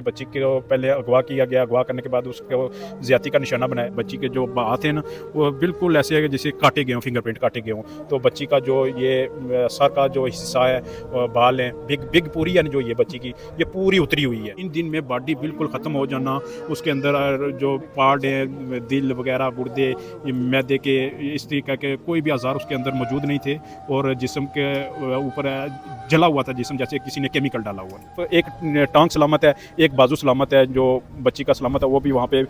बच्ची को पहले अगवा किया गया, अगवा करने के बाद उसको ज़्यादती का निशाना बनाया। बच्ची के जो हाथ हैं ना, वो बिल्कुल ऐसे है कि जैसे काटे गए हों, फिंगरप्रिंट काटे गए हों। तो बच्ची का जो ये सर का जो हिस्सा है, बाल हैं, बिग बिग पूरी है जो ये बच्ची की, ये पूरी उतरी हुई है। इन दिन में बॉडी बिल्कुल ख़त्म हो जाना, उसके अंदर जो पार्ट हैं, दिल वगैरह, गुर्दे, ये मैदे के, इस तरीके के कोई भी औज़ार उसके अंदर मौजूद नहीं थे और जिस्म के ऊपर जला हुआ था जिस्म, जैसे किसी ने केमिकल डाला हुआ। तो एक टांग सलामत है, एक बाजू सलामत है, जो बच्ची का सलामत है वो भी वहाँ पे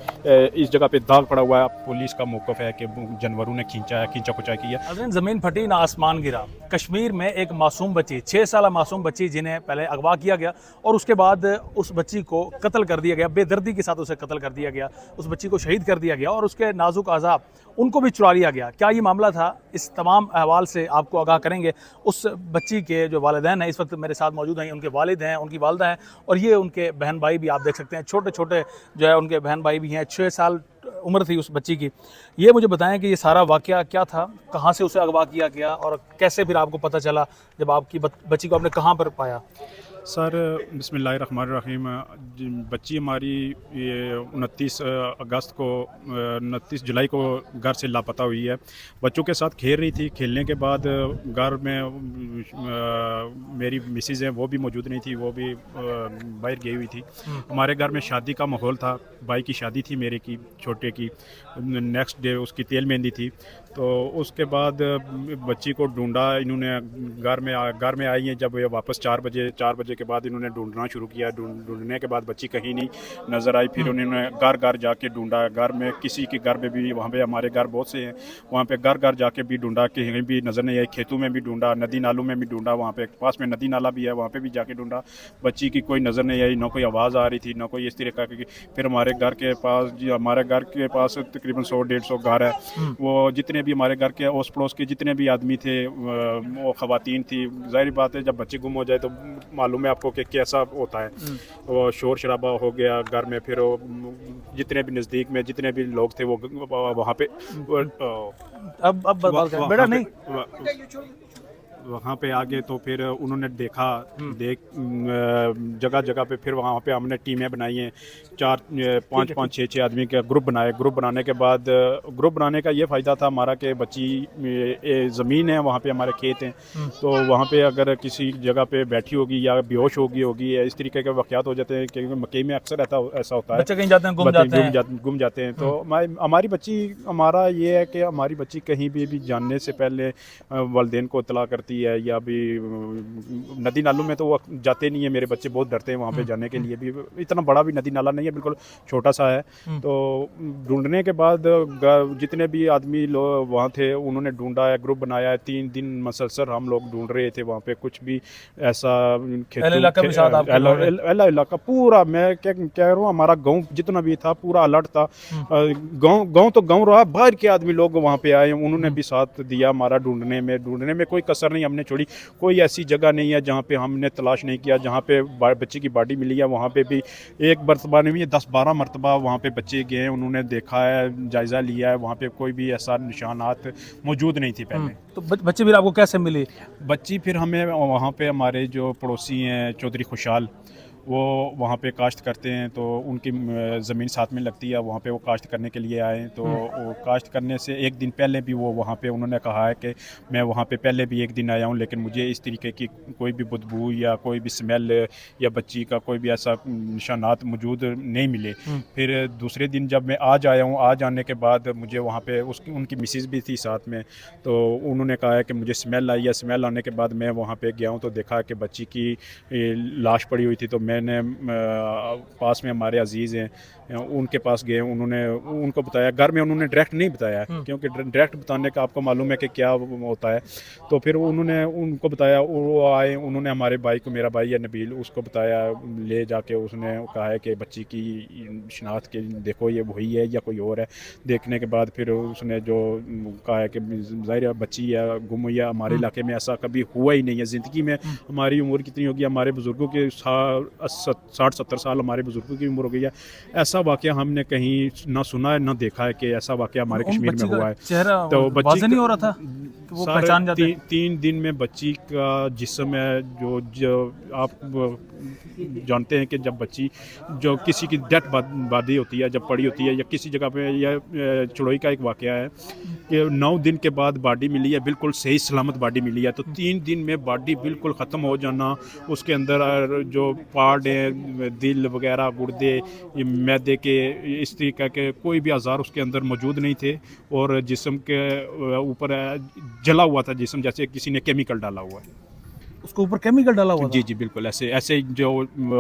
इस जगह पे दाग पड़ा हुआ है। पुलिस का मौक़िफ़ है कि जानवरों ने खींचा कुचाई की है। ज़मीन फटी ना आसमान गिरा। कश्मीर में एक मासूम बच्ची, 6 साल मासूम बच्ची, जिन्हें पहले अगवा किया गया और उसके बाद उस बच्ची को कत्ल कर दिया गया, बेदर्दी के साथ उसे कत्ल कर दिया गया, उस बच्ची को शहीद कर दिया गया और उसके नाजुक आज़ा उनको भी चुरा लिया गया। क्या ये मामला था? इस तमाम अहवाल से आपको आगाह करेंगे। उस बच्ची के जो वालिदैन हैं इस वक्त मेरे साथ मौजूद हैं, उनके वालिद हैं, उनकी वालदा हैं और ये उनके बहन भाई भी आप देख सकते हैं, छोटे छोटे जो है उनके बहन भाई भी हैं। 6 साल उम्र थी उस बच्ची की। ये मुझे बताएं कि ये सारा वाक़या क्या था, कहाँ से उसे अगवा किया गया और कैसे फिर आपको पता चला जब आपकी बच्ची को आपने कहाँ पर पाया? सर बिस्मिल्लाहिर्रहमानिर्रहीम। बच्ची हमारी ये 29 अगस्त को 29 जुलाई को घर से लापता हुई है। बच्चों के साथ खेल रही थी। खेलने के बाद घर में मेरी मिसेज़ हैं वो भी मौजूद नहीं थी, वो भी बाहर गई हुई थी। हमारे घर में शादी का माहौल था, भाई की शादी थी मेरे की, छोटे की। नेक्स्ट डे उसकी तेल मेहंदी थी। तो उसके बाद बच्ची को ढूंढा इन्होंने, घर में आई हैं जब ये वापस 4 बजे के बाद इन्होंने ढूंढना शुरू किया। ढूंढने के बाद बच्ची कहीं नहीं नज़र आई। फिर उन्होंने घर जाके ढूंढा, घर में किसी के घर में भी, वहाँ पे हमारे घर बहुत से हैं, वहाँ पे घर जाके भी ढूंढा, कहीं भी नज़र नहीं आई। खेतों में भी ढूंढा, नदी नालों में भी ढूंढा, वहाँ पे पास में नदी नाला भी है, वहाँ पे भी जाके ढूंढा। बच्ची की कोई नज़र नहीं आई, ना कोई आवाज़ आ रही थी, ना कोई इस तरह की। फिर हमारे घर के पास तकरीबन 100-150 घर है। वो जितने भी हमारे घर के ओस पड़ोस के जितने भी आदमी थे, वो ख़वातीन थी। ज़ाहिर बात है जब बच्चे गुम हो जाए तो मालूम है आपको कि कैसा होता है। वो शोर शराबा हो गया घर में। फिर जितने भी नज़दीक में जितने भी लोग थे वो वहाँ पे अब बात करें बेटा, नहीं वहाँ पे आगे तो फिर उन्होंने देखा, जगह जगह पे फिर वहाँ पे हमने टीमें बनाई हैं, 4-5 6 आदमी का ग्रुप बनाए। ग्रुप बनाने के बाद ग्रुप बनाने का ये फ़ायदा था हमारा कि बच्ची ज़मीन है, वहाँ पे हमारे खेत हैं, तो वहाँ पे अगर किसी जगह पे बैठी होगी या बेहोश होगी या इस तरीके के वाक़यात हो जाते हैं, क्योंकि मकई में अक्सर ऐसा होता है, बच्चे कहीं जाते हैं, गुम जाते हैं। तो हमारी बच्ची, हमारा ये है कि हमारी बच्ची कहीं भी जानने से पहले वालिदैन को इत्तला करती है, या भी नदी नालों में तो वो जाते नहीं है। मेरे बच्चे बहुत डरते हैं वहाँ पे जाने के लिए भी। इतना बड़ा भी नदी नाला नहीं है, बिल्कुल छोटा सा है। तो ढूंढने के बाद जितने भी आदमी लोग वहाँ थे उन्होंने ढूंढा है, ग्रुप बनाया है। 3 दिन मसलसल हम लोग ढूंढ रहे थे वहाँ पे। कुछ भी ऐसा इलाका पूरा, मैं क्या कह रहा हूँ, हमारा गाँव जितना भी था पूरा अलर्ट था। गाँव तो गाँव रहा, बाहर के आदमी लोग वहाँ पे आए, उन्होंने भी साथ दिया हमारा ढूंढने में कोई कसर नहीं हमने छोड़ी। कोई ऐसी जगह नहीं है जहाँ पे हमने तलाश नहीं किया। जहाँ पे बच्चे की बॉडी मिली है वहाँ पे भी एक मरतबा नहीं, 10-12 मरतबा वहाँ पे बच्चे गए, उन्होंने देखा है, जायज़ा लिया है। वहाँ पे कोई भी ऐसा निशानात मौजूद नहीं थी पहले। तो बच्ची फिर आपको कैसे मिली? बच्ची फिर हमें वहाँ पे हमारे जो पड़ोसी हैं चौधरी खुशहाल, वो वहाँ पे काश्त करते हैं, तो उनकी ज़मीन साथ में लगती है, वहाँ पे वो काश्त करने के लिए आए। तो वो काश्त करने से एक दिन पहले भी वो वहाँ पे उन्होंने कहा है कि मैं वहाँ पे पहले भी एक दिन आया हूँ, लेकिन मुझे इस तरीके की कोई भी बदबू या कोई भी स्मेल या बच्ची का कोई भी ऐसा निशानात मौजूद नहीं मिले। फिर दूसरे दिन जब मैं आज आया हूँ, आज आने के बाद मुझे वहाँ पे उनकी मिसेज़ भी थी साथ में, तो उन्होंने कहा है कि मुझे स्मेल आई है। स्मेल आने के बाद मैं वहाँ पे गया हूँ तो देखा कि बच्ची की लाश पड़ी हुई थी। तो मैंने पास में हमारे अजीज़ हैं उनके पास गए, उनको बताया। घर में उन्होंने डायरेक्ट नहीं बताया, क्योंकि डायरेक्ट बताने का आपको मालूम है कि क्या होता है। तो फिर उन्होंने उनको बताया, वो आए, उन्होंने हमारे भाई को, मेरा भाई है नबील, उसको बताया, ले जाके उसने कहा है कि बच्ची की शिनाख्त के देखो ये वही है या कोई और है। देखने के बाद फिर उसने जो कहा है कि ज़ाहिर बच्ची है, गुम हुई है। हमारे इलाके में ऐसा कभी हुआ ही नहीं है ज़िंदगी में। हमारी उम्र कितनी होगी, हमारे बुज़ुर्गों के 60-70 साल हमारे बुजुर्गों की उम्र हो गई है। ऐसा वाक़या हमने कहीं ना सुना है ना देखा है कि ऐसा वाक़या हमारे उन कश्मीर बच्ची में का हुआ है। चेहरा तो वाज़ेह नहीं हो रहा था कि वो सारे पहचान जाते? 3 दिन में बच्ची का जिस्म है जो आप जानते हैं कि जब बच्ची जो किसी की डेथ बादी होती है, जब पड़ी होती है या किसी जगह पे, या चुड़ोई का एक वाक़या है कि 9 दिन के बाद बॉडी मिली है, बिल्कुल सही सलामत बॉडी मिली है। तो 3 दिन में बॉडी बिल्कुल ख़त्म हो जाना, उसके अंदर जो पार्ट हैं, दिल वगैरह, गुर्दे, ये मैदे के, इस तरीके के कोई भी औज़ार उसके अंदर मौजूद नहीं थे, और जिस्म के ऊपर जला हुआ था जिस्म, जैसे किसी ने केमिकल डाला हुआ है। उसके ऊपर केमिकल डाला हुआ जी था? जी बिल्कुल, ऐसे ऐसे जो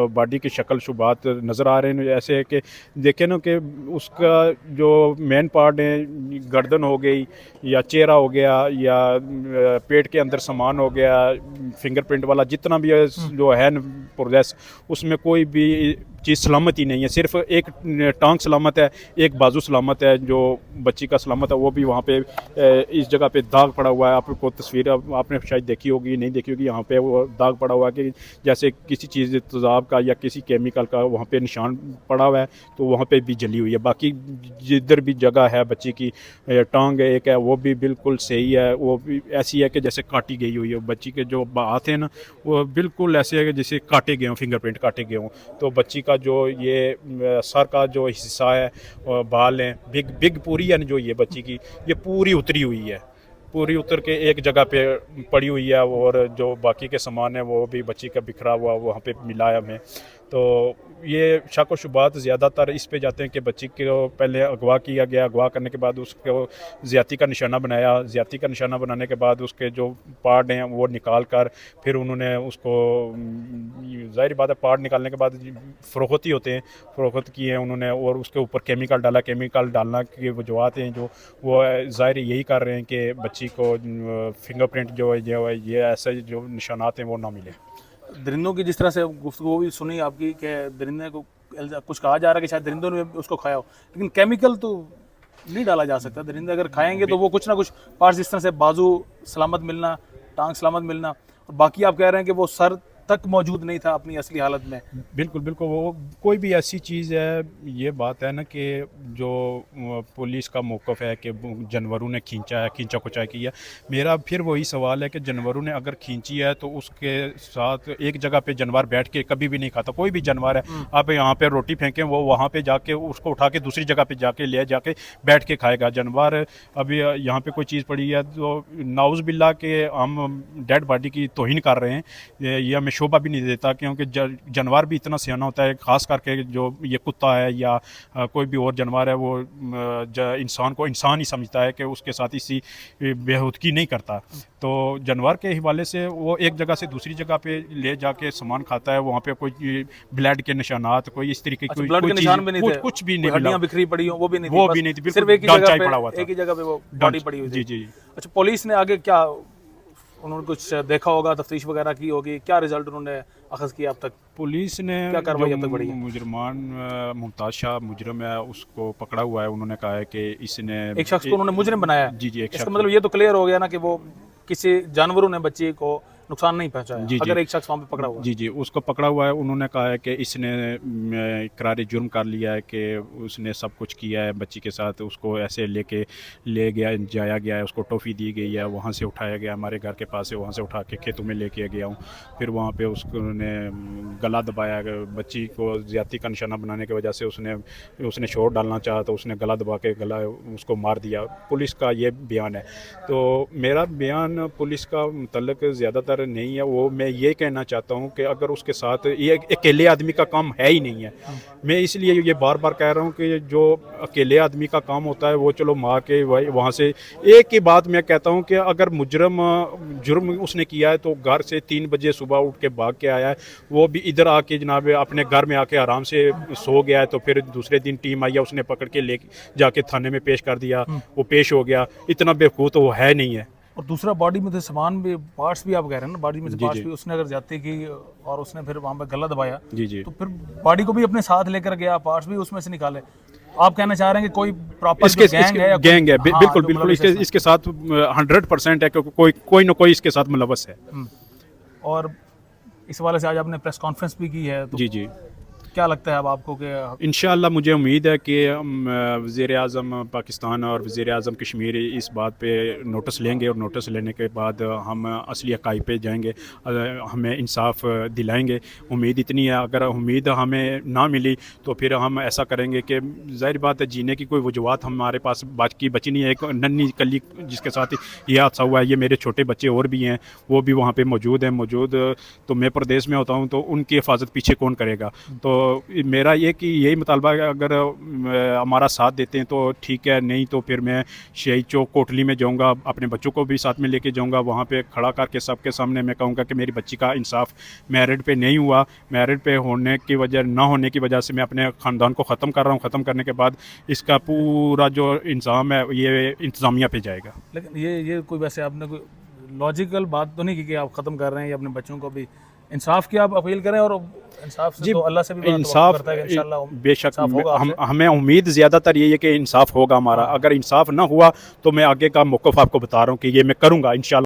बॉडी की शक्ल शुबात नज़र आ रहे हैं, ऐसे कि देखें ना कि उसका जो मेन पार्ट है, गर्दन हो गई या चेहरा हो गया या पेट के अंदर सामान हो गया, फिंगरप्रिंट वाला जितना भी है जो है प्रोसेस, उसमें कोई भी चीज़ सलामत ही नहीं है। सिर्फ एक टांग सलामत है, एक बाजू सलामत है, जो बच्ची का सलामत है, वो भी वहाँ पे इस जगह पे दाग पड़ा हुआ है। आपको तस्वीर आपने शायद देखी होगी, नहीं देखी होगी, यहाँ पे वो दाग पड़ा हुआ है कि जैसे किसी चीज़ तेज़ाब का या किसी केमिकल का वहाँ पे निशान पड़ा हुआ है, तो वहाँ पे भी जली हुई है। बाकी जिधर भी जगह है बच्ची की, टांग एक है वो भी बिल्कुल सही है, वो भी ऐसी है कि जैसे काटी गई हुई है। बच्ची के जो हाथ हैं ना, वो बिल्कुल ऐसे है कि जैसे काटे गए हों, फिंगरप्रिंट काटे गए हों। तो बच्ची का जो ये सर का जो हिस्सा है और बाल हैं, बिग पूरी है जो ये बच्ची की, ये पूरी उतरी हुई है, पूरी उतर के एक जगह पे पड़ी हुई है, और जो बाकी के सामान है वो भी बच्ची का बिखरा हुआ वहाँ पे मिला है हमें। तो ये शक व शुबात ज़्यादातर इस पे जाते हैं कि बच्ची को पहले अगवा किया गया, अगवा करने के बाद उसको ज़्यादती का निशाना बनाया, ज़्यादती का निशाना बनाने के बाद उसके जो पार्ट हैं वो निकाल कर फिर उन्होंने उसको, ज़ाहिर बात है पार्ट निकालने के बाद फ़रोख्त होते हैं, फ़रोख्त किए हैं उन्होंने, और उसके ऊपर केमिकल डाला। केमिकल डालना की वजूहत हैं जो वो ज़ाहिर यही कर रहे हैं कि बच्ची को फिंगरप्रिंट जो है ये ऐसे जो निशानात हैं वो ना मिले। दरिंदों की जिस तरह से गुफ्तगू भी सुनी आपकी कि दरिंदे को कुछ कहा जा रहा है कि शायद दरिंदों ने उसको खाया हो, लेकिन केमिकल तो नहीं डाला जा सकता। दरिंदे अगर खाएंगे तो वो कुछ ना कुछ पार्ट्स, जिस तरह से बाजू सलामत मिलना, टांग सलामत मिलना, और बाकी आप कह रहे हैं कि वो सर तक मौजूद नहीं था अपनी असली हालत में। बिल्कुल बिल्कुल, वो कोई भी ऐसी चीज़ है, ये बात है ना कि जो पुलिस का मौक़िफ़ है कि जानवरों ने खींचा है, खींचा खुचा किया। मेरा फिर वही सवाल है कि जानवरों ने अगर खींची है तो उसके साथ एक जगह पे जानवर बैठ के कभी भी नहीं खाता। कोई भी जानवर है, आप यहाँ पे रोटी फेंकें, वो वहाँ पे जाके उसको उठा के दूसरी जगह पे जाके ले जाके बैठ के खाएगा। जानवर अभी यहाँ पे कोई चीज़ पड़ी है तो नाउज़ बिल्ला के हम डेड बॉडी की तौहीन कर रहे हैं, ये हमें शोभा भी नहीं देता, क्योंकि जानवर भी इतना सियाना होता है, ख़ास करके जो ये कुत्ता है या कोई भी और जानवर है, वो इंसान को इंसान ही समझता है कि उसके साथ इसी बेहूदगी नहीं करता। तो जानवर के हवाले से वो एक जगह से दूसरी जगह पे ले जाके सामान खाता है, वहाँ पे कोई ब्लड के निशानात, कोई इस तरीके की ब्लड के निशान भी नहीं थे, कुछ भी नहीं, हड्डियां बिखरी पड़ी हो वो भी नहीं थी, वो भी नहीं थी, सिर्फ एक ही जगह पे वो बॉडी पड़ी हुई थी। जी जी। अच्छा, पुलिस ने आगे क्या, उन्होंने कुछ देखा होगा, तफ्तीश वगैरह की होगी, क्या रिजल्ट उन्होंने अखज़ किया अब तक? पुलिस ने क्या कार्रवाई अब तक बढ़ी है? मुजरमान मुमताज़ शाह मुजरम है, उसको पकड़ा हुआ है। उन्होंने कहा है कि इसने एक शख्स को उन्होंने मुजरिम बनाया है। जी जी, एक इसका मतलब ये तो क्लियर हो गया ना कि वो किसी जानवरों ने बच्ची को नुकसान नहीं पहुंचाया। जी अगर एक शख्स वहाँ पे पकड़ा हुआ है। जी जी, उसको पकड़ा हुआ है। उन्होंने कहा है कि इसने इकरार जुर्म कर लिया है कि उसने सब कुछ किया है बच्ची के साथ, उसको ऐसे ले गया, जाया गया है, उसको टॉफ़ी दी गई है, वहाँ से उठाया गया, हमारे घर के पास से वहाँ से उठा के खेतों में लेके गया हूँ। फिर वहाँ पे उसने गला दबाया, बच्ची को ज़्यादती का निशाना बनाने की वजह से उसने शोर डालना चाहा तो उसने गला दबा के गला उसको मार दिया। पुलिस का ये बयान है। तो मेरा बयान पुलिस का मुतल्लिक ज़्यादातर नहीं है, वो मैं ये कहना चाहता हूँ कि अगर उसके साथ ये अकेले आदमी का काम है ही नहीं है। मैं इसलिए ये बार बार कह रहा हूँ कि जो अकेले आदमी का काम होता है वो चलो मार के वहाँ से, एक ही बात मैं कहता हूँ कि अगर जुर्म उसने किया है तो घर से 3 बजे सुबह उठ के भाग के आया है, वो भी इधर आके जनाब अपने घर में आके आराम से सो गया है, तो फिर दूसरे दिन टीम आई है, उसने पकड़ के ले जाके थाने में पेश कर दिया, वो पेश हो गया। इतना बेवकूफ़ तो वो है नहीं है। और दूसरा, बॉडी में तो सामान भी, पार्ट्स भी आप कह रहे हैं ना, बॉडी में से पार्ट्स भी उसने अगर जाती की और उसने फिर वहाँ पे गला दबाया, जी जी, तो फिर बॉडी को भी अपने साथ लेकर गया, पार्ट्स भी उसमें से निकाले। आप कहना चाह रहे हैं कि कोई प्रॉपर गैंग है? बिल्कुल बिल्कुल, इसके साथ 100% है कि कोई ना कोई इसके साथ मुलव्वस है। और इस वाले से आज आपने प्रेस कॉन्फ्रेंस भी की है, तो जी जी। क्या लगता है अब आपको कि इंशाअल्लाह मुझे उम्मीद है कि वज़ीर आज़म पाकिस्तान और वज़ीर आज़म कश्मीर इस बात पे नोटिस लेंगे और नोटिस लेने के बाद हम असली हक़ाइक़ पे जाएंगे, हमें इंसाफ दिलाएंगे। उम्मीद इतनी है, अगर उम्मीद हमें ना मिली तो फिर हम ऐसा करेंगे कि ज़ाहिर बात है जीने की कोई वजूहत हमारे पास बाकी बची नहीं है। एक नन्ही कली जिसके साथ ये हादसा हुआ है, ये मेरे छोटे बच्चे और भी हैं, वो भी वहाँ पे मौजूद हैं। तो मैं प्रदेश में होता हूँ, तो उनकी हिफाजत पीछे कौन करेगा। तो मेरा ये कि यही मुतालबा है, अगर हमारा साथ देते हैं तो ठीक है, नहीं तो फिर मैं शहीद चौक कोटली में जाऊंगा, अपने बच्चों को भी साथ में लेके जाऊंगा, वहाँ पे खड़ा करके सबके सामने मैं कहूँगा कि मेरी बच्ची का इंसाफ मेरिट पे नहीं हुआ, मेरिट पे होने की वजह ना होने की वजह से मैं अपने ख़ानदान को ख़त्म कर रहा हूँ। ख़त्म करने के बाद इसका पूरा जो इंतज़ाम है ये इंतज़ामिया पे जाएगा। लेकिन ये कोई वैसे आपने कोई लॉजिकल बात तो नहीं की कि आप ख़त्म कर रहे हैं या अपने बच्चों को भी इंसाफ की आप अपील करें, और इंसाफ से जी, तो अल्लाह से भी इंसाफ करता है कि इंशाल्लाह बेशक इंसाफ होगा आपसे। हमें उम्मीद ज़्यादातर यही है कि इंसाफ होगा हमारा। अगर इंसाफ ना हुआ तो मैं आगे का मौक़िफ़ आपको बता रहा हूँ कि ये मैं करूँगा इंशाअल्लाह।